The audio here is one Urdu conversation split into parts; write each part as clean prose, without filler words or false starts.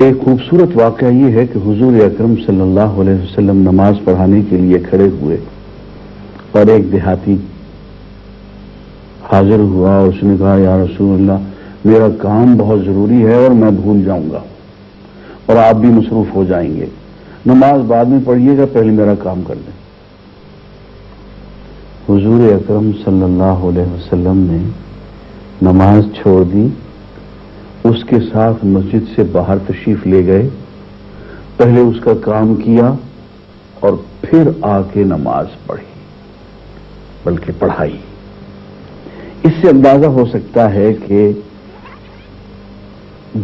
ایک خوبصورت واقعہ یہ ہے کہ حضور اکرم صلی اللہ علیہ وسلم نماز پڑھانے کے لیے کھڑے ہوئے اور ایک دیہاتی حاضر ہوا اور اس نے کہا یا رسول اللہ میرا کام بہت ضروری ہے اور میں بھول جاؤں گا اور آپ بھی مصروف ہو جائیں گے، نماز بعد میں پڑھیے گا، پہلے میرا کام کر دیں۔ حضور اکرم صلی اللہ علیہ وسلم نے نماز چھوڑ دی، اس کے ساتھ مسجد سے باہر تشریف لے گئے، پہلے اس کا کام کیا اور پھر آ کے نماز پڑھی، بلکہ پڑھائی۔ اس سے اندازہ ہو سکتا ہے کہ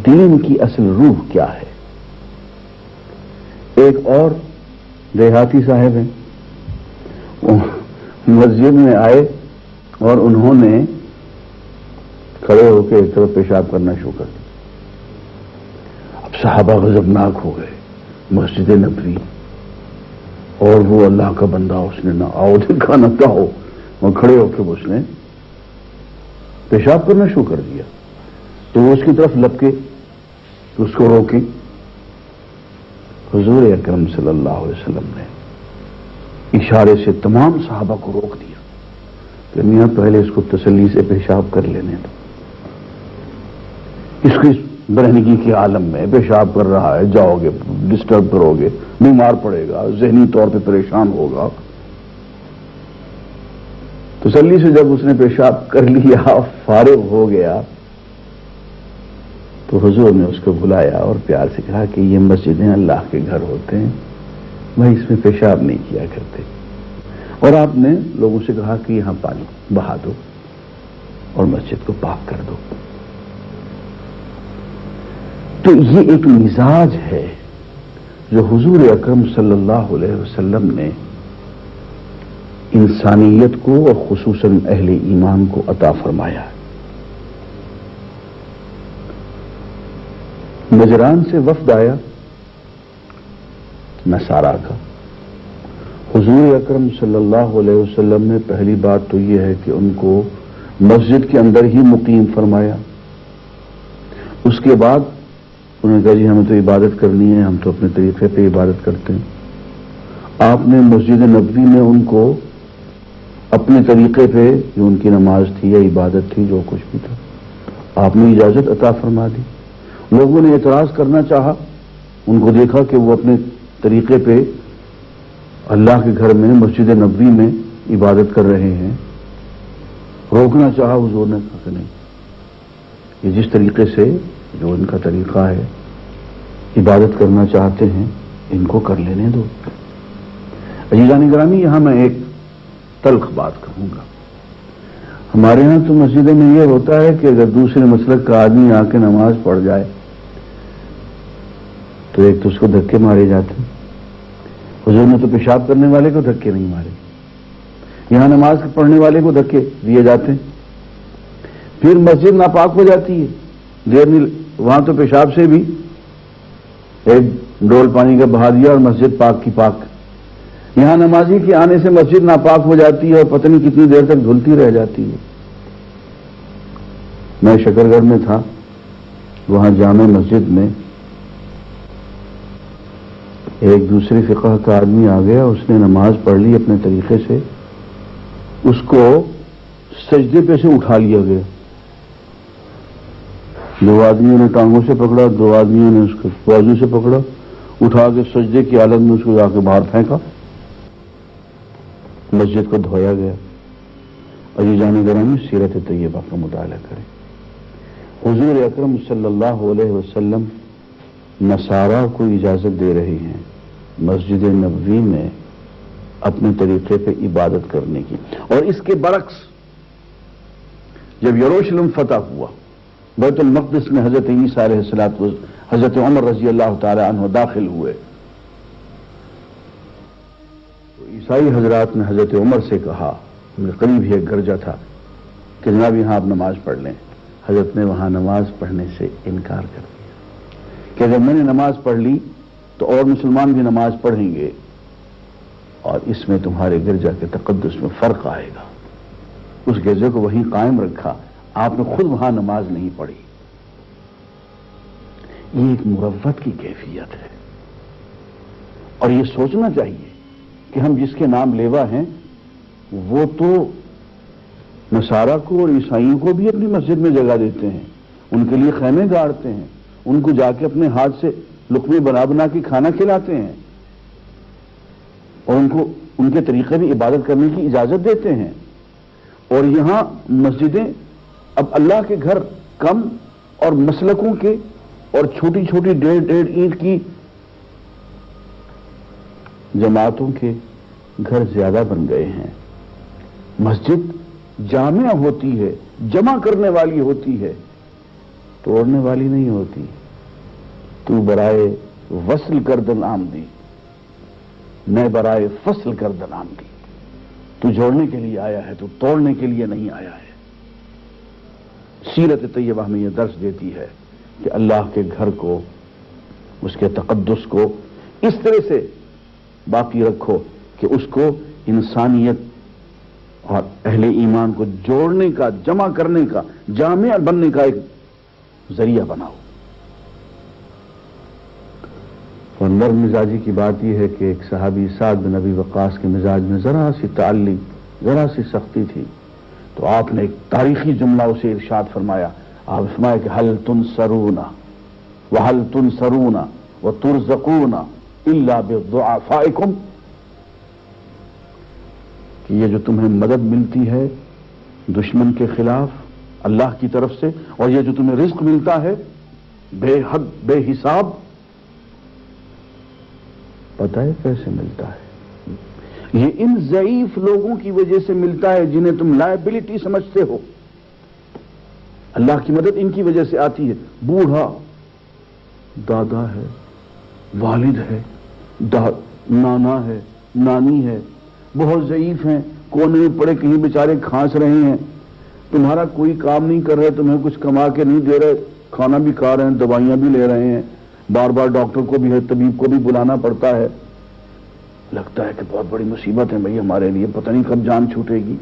دین کی اصل روح کیا ہے۔ ایک اور دیہاتی صاحب ہیں، وہ مسجد میں آئے اور انہوں نے کھڑے ہو کے ایک طرف پیشاب کرنا شروع کر دیا۔ اب صحابہ غضبناک ہو گئے، مسجد نبوی اور وہ اللہ کا بندہ، اس نے نہ آؤ دیکھا نہ کہو، وہ کھڑے ہو کے اس نے پیشاب کرنا شروع کر دیا۔ تو وہ اس کی طرف لپکے، اس کو روکی۔ حضور اکرم صلی اللہ علیہ وسلم نے اشارے سے تمام صحابہ کو روک دیا کہ میاں پہلے اس کو تسلی سے پیشاب کر لینے دو، اس کی برہنگی کے عالم میں پیشاب کر رہا ہے، جاؤ گے ڈسٹرب کرو گے، بیمار پڑے گا، ذہنی طور پہ پریشان ہوگا۔ تسلی سے جب اس نے پیشاب کر لیا، فارغ ہو گیا، تو حضور نے اس کو بلایا اور پیار سے کہا کہ یہ مسجدیں اللہ کے گھر ہوتے ہیں، بھائی اس میں پیشاب نہیں کیا کرتے، اور آپ نے لوگوں سے کہا کہ یہاں پانی بہا دو اور مسجد کو پاک کر دو۔ تو یہ ایک مزاج ہے جو حضور اکرم صلی اللہ علیہ وسلم نے انسانیت کو اور خصوصاً اہل ایمان کو عطا فرمایا ہے۔ نجران سے وفد آیا نصارہ کا، حضور اکرم صلی اللہ علیہ وسلم نے پہلی بات تو یہ ہے کہ ان کو مسجد کے اندر ہی مقیم فرمایا۔ اس کے بعد انہوں نے کہا جی ہمیں تو عبادت کرنی ہے، ہم تو اپنے طریقے پہ عبادت کرتے ہیں۔ آپ نے مسجد نبوی میں ان کو اپنے طریقے پہ، جو ان کی نماز تھی یا عبادت تھی، جو کچھ بھی تھا، آپ نے اجازت عطا فرما دی۔ لوگوں نے اعتراض کرنا چاہا، ان کو دیکھا کہ وہ اپنے طریقے پہ اللہ کے گھر میں مسجد نبوی میں عبادت کر رہے ہیں، روکنا چاہا، حضور نے کہا کہ نہیں، یہ جس طریقے سے جو ان کا طریقہ ہے عبادت کرنا چاہتے ہیں ان کو کر لینے دو۔ عزیزان گرامی، یہاں میں ایک تلخ بات کہوں گا۔ ہمارے ہاں تو مسجدوں میں یہ ہوتا ہے کہ اگر دوسرے مسلک کا آدمی آ کے نماز پڑھ جائے تو ایک تو اس کو دھکے مارے جاتے ہیں۔ حضور نے تو پیشاب کرنے والے کو دھکے نہیں مارے، یہاں نماز پڑھنے والے کو دھکے دیے جاتے ہیں۔ پھر مسجد ناپاک ہو جاتی ہے، دیر نہیں، وہاں تو پیشاب سے بھی ایک ڈول پانی کا بہا دیا اور مسجد پاک کی پاک۔ یہاں نمازی کے آنے سے مسجد ناپاک ہو جاتی ہے اور پتہ نہیں کتنی دیر تک دھلتی رہ جاتی ہے۔ میں شکرگڑھ میں تھا، وہاں جامع مسجد میں ایک دوسری فقہ کا آدمی آ گیا، اس نے نماز پڑھ لی اپنے طریقے سے، اس کو سجدے پہ سے اٹھا لیا گیا، دو آدمیوں نے ٹانگوں سے پکڑا، دو آدمیوں نے اس کو بازو سے پکڑا، اٹھا کے سجدے کی حالت میں اس کو جا کے باہر پھینکا، مسجد کو دھویا گیا۔ عزیزان گرامی، سیرت طیبہ کا مطالعہ کریں۔ حضور اکرم صلی اللہ علیہ وسلم نصارہ کو اجازت دے رہے ہیں مسجد نبوی میں اپنے طریقے پہ عبادت کرنے کی، اور اس کے برعکس جب یروشلم فتح ہوا، بیت المقدس میں حضرت عیسیٰ علیہ السلام، حضرت عمر رضی اللہ تعالی عنہ داخل ہوئے، تو عیسائی حضرات نے حضرت عمر سے کہا، ان کے قریب ہی ایک گرجا تھا، کہ جناب یہاں آپ نماز پڑھ لیں۔ حضرت نے وہاں نماز پڑھنے سے انکار کر دیا کہ اگر میں نے نماز پڑھ لی تو اور مسلمان بھی نماز پڑھیں گے اور اس میں تمہارے گرجا کے تقدس میں فرق آئے گا۔ اس گرجے کو وہیں قائم رکھا، آپ نے خود وہاں نماز نہیں پڑھی۔ یہ ایک مروت کی کیفیت ہے، اور یہ سوچنا چاہیے کہ ہم جس کے نام لیوا ہیں وہ تو نصارہ کو اور عیسائیوں کو بھی اپنی مسجد میں جگہ دیتے ہیں، ان کے لیے خیمے گاڑتے ہیں، ان کو جا کے اپنے ہاتھ سے لقمے بنا بنا کے کھانا کھلاتے ہیں، اور ان کے طریقے بھی عبادت کرنے کی اجازت دیتے ہیں۔ اور یہاں مسجدیں اب اللہ کے گھر کم اور مسلکوں کے اور چھوٹی چھوٹی 1.5 اینٹ کی جماعتوں کے گھر زیادہ بن گئے ہیں۔ مسجد جامع ہوتی ہے، جمع کرنے والی ہوتی ہے، توڑنے والی نہیں ہوتی۔ تو برائے وصل گردن آمدی، میں برائے فصل گردن آمدی۔ تو جوڑنے کے لیے آیا ہے، تو توڑنے کے لیے نہیں آیا ہے۔ سیرت طیبہ ہمیں یہ درس دیتی ہے کہ اللہ کے گھر کو، اس کے تقدس کو اس طرح سے باقی رکھو کہ اس کو انسانیت اور اہل ایمان کو جوڑنے کا، جمع کرنے کا، جامع بننے کا ایک ذریعہ بناؤ۔ اور نرم مزاجی کی بات یہ ہے کہ ایک صحابی سعد بن ابی وقاص کے مزاج میں ذرا سی تعلی، ذرا سی سختی تھی، تو آپ نے ایک تاریخی جملہ اسے ارشاد فرمایا۔ آپ فرمایا کہ هل تنصرون وهل تنصرون وترزقون الا بضعفائكم، کہ یہ جو تمہیں مدد ملتی ہے دشمن کے خلاف اللہ کی طرف سے، اور یہ جو تمہیں رزق ملتا ہے بے حد بے حساب، پتہ ہے کیسے ملتا ہے؟ یہ ان ضعیف لوگوں کی وجہ سے ملتا ہے جنہیں تم لائبلٹی سمجھتے ہو۔ اللہ کی مدد ان کی وجہ سے آتی ہے۔ بوڑھا دادا ہے، والد ہے، نانا ہے، نانی ہے، بہت ضعیف ہیں، کونے میں پڑے کہیں بیچارے کھانس رہے ہیں، تمہارا کوئی کام نہیں کر رہے، تمہیں کچھ کما کے نہیں دے رہے، کھانا بھی کھا رہے ہیں، دوائیاں بھی لے رہے ہیں، بار بار ڈاکٹر کو بھی ہے، طبیب کو بھی بلانا پڑتا ہے، لگتا ہے کہ بہت بڑی مصیبت ہے بھائی ہمارے لیے، پتہ نہیں کب جان چھوٹے گی۔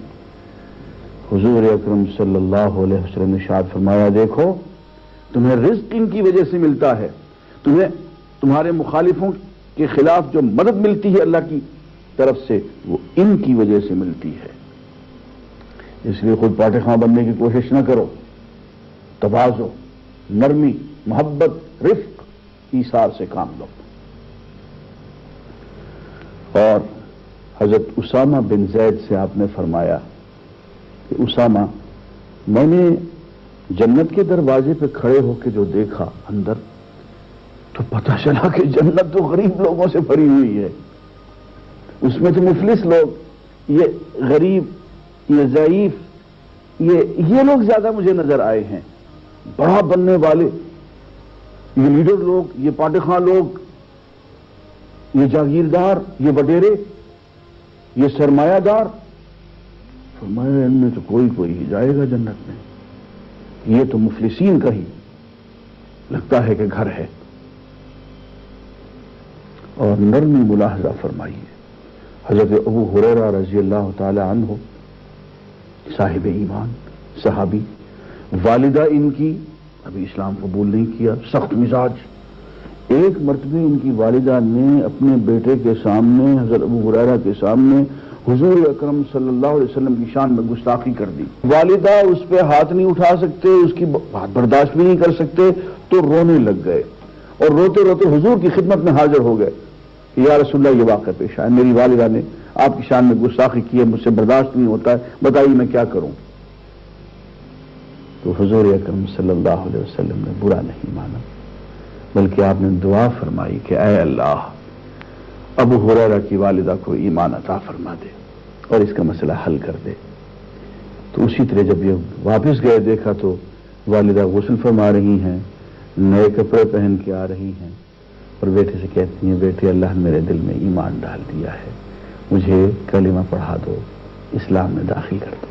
حضور اکرم صلی اللہ علیہ وسلم نے ارشاد فرمایا، دیکھو تمہیں رزق ان کی وجہ سے ملتا ہے، تمہیں تمہارے مخالفوں کے خلاف جو مدد ملتی ہے اللہ کی طرف سے وہ ان کی وجہ سے ملتی ہے۔ اس لیے خود پاٹے خاں بننے کی کوشش نہ کرو، تواضع، نرمی، محبت، رفق، ایثار سے کام لو۔ اور حضرت اسامہ بن زید سے آپ نے فرمایا کہ اسامہ، میں نے جنت کے دروازے پہ کھڑے ہو کے جو دیکھا اندر، تو پتہ چلا کہ جنت تو غریب لوگوں سے بھری ہوئی ہے، اس میں تو مفلس لوگ، یہ غریب، یہ ضعیف، یہ لوگ زیادہ مجھے نظر آئے ہیں۔ بڑا بننے والے، یہ لیڈر لوگ، یہ پاٹے خاں لوگ، یہ جاگیردار، یہ وڈیرے، یہ سرمایہ دار، فرمایا ان میں تو کوئی ہی جائے گا جنت میں، یہ تو مفلسین کا ہی لگتا ہے کہ گھر ہے۔ اور نرمی ملاحظہ فرمائیے، حضرت ابو ہریرہ رضی اللہ تعالی عنہ، صاحب ایمان صحابی، والدہ ان کی ابھی اسلام قبول نہیں کیا، سخت مزاج، ایک مرتبہ ان کی والدہ نے اپنے بیٹے کے سامنے، حضرت ابو ہریرہ کے سامنے، حضور اکرم صلی اللہ علیہ وسلم کی شان میں گستاخی کر دی۔ والدہ اس پہ ہاتھ نہیں اٹھا سکتے، اس کی بات برداشت بھی نہیں کر سکتے، تو رونے لگ گئے، اور روتے روتے حضور کی خدمت میں حاضر ہو گئے کہ یا رسول اللہ، یہ واقعہ پیش آیا، میری والدہ نے آپ کی شان میں گستاخی کی ہے، مجھ سے برداشت نہیں ہوتا ہے، بتائیے میں کیا کروں؟ تو حضور اکرم صلی اللہ علیہ وسلم نے برا نہیں مانا، بلکہ آپ نے دعا فرمائی کہ اے اللہ، ابو ہریرہ کی والدہ کو ایمان عطا فرما دے اور اس کا مسئلہ حل کر دے۔ تو اسی طرح جب یہ واپس گئے، دیکھا تو والدہ غسل فرما رہی ہیں، نئے کپڑے پہن کے آ رہی ہیں، اور بیٹے سے کہتی ہیں، بیٹے اللہ نے میرے دل میں ایمان ڈال دیا ہے، مجھے کلمہ پڑھا دو، اسلام میں داخل کر دو۔